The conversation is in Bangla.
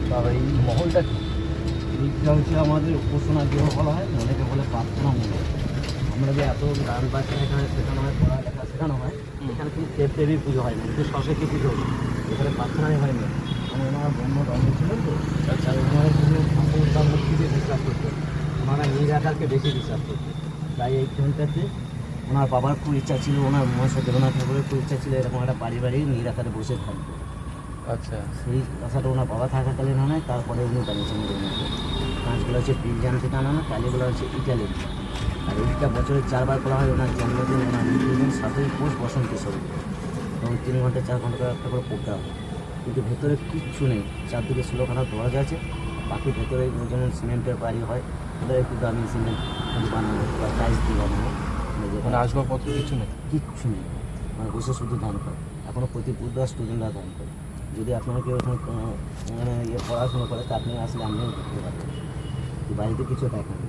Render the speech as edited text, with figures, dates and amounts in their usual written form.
তবে এই মহলটা কি? এইটা হচ্ছে আমাদের উপাসনা গৃহ বলা হয়, অনেকে বলে প্রার্থনা মন্দির। আমরা যে এত গান বাজনা এখানে শেখানো হয়, পড়ালেখা শেখানো হয়, এখানে কিন্তু দেবদেবীর পুজো হয় না, কিন্তু সরস্বতী পুজো এখানে প্রার্থনাই হয় না। মানে ওনারা ব্রহ্ম ধর্ম ছিলেন তো, তাই ওনারা কিন্তু ঠাকুর বা মূর্তিতে বিশ্বাস করতেন, ওনারা নিরাকারকে বেশি বিশ্বাস করতেন। তাই এইখানটাতে ওনার বাবার খুব ইচ্ছা ছিল, ওনার মহাশয় দেবনাথ ঠাকুরের খুব ইচ্ছা ছিল এরকম একটা পারিবারিক নিরাকারে বসে থাকবে। আচ্ছা, সেই কথাটা ওনার বাবা থাকাকালীন হয়, তারপরে উনি বানিয়েছেন দেবনাথকে। কাঁচগুলো হচ্ছে বিলজান থেকে আনানো, টালিগুলো হচ্ছে ইটালির। আর এইটা বছরে 4বার করা হয়, ওনার জন্মদিন, ওনার মৃত্যুদিন, 7ই পৌষ, বসন্ত ঋতু। এবং 3 ঘন্টা 4 ঘন্টা করে একটা করে প্রোগ্রাম। কিন্তু ভেতরে কিচ্ছু নেই, চারদিকে 16খানা দরজা আছে, বাকি ভেতরে যেমন সিমেন্টের বাড়ি হয়, ওদের একটু দামি সিমেন্ট বানানো বা টাইলস দিয়ে বানানো, মানে আসবাবপত্র কিছু নেই? কিচ্ছু নেই। মানে বসে শুধু ধ্যান করে। এখনও প্রতি বুধবার স্টুডেন্টরা ধ্যান করে। যদি আপনারা কেউ এখন মানে পড়াশোনা করে, তা আপনি আসলে আপনিও দেখতে পারবেন। বাড়িতে কিছু দেখেন।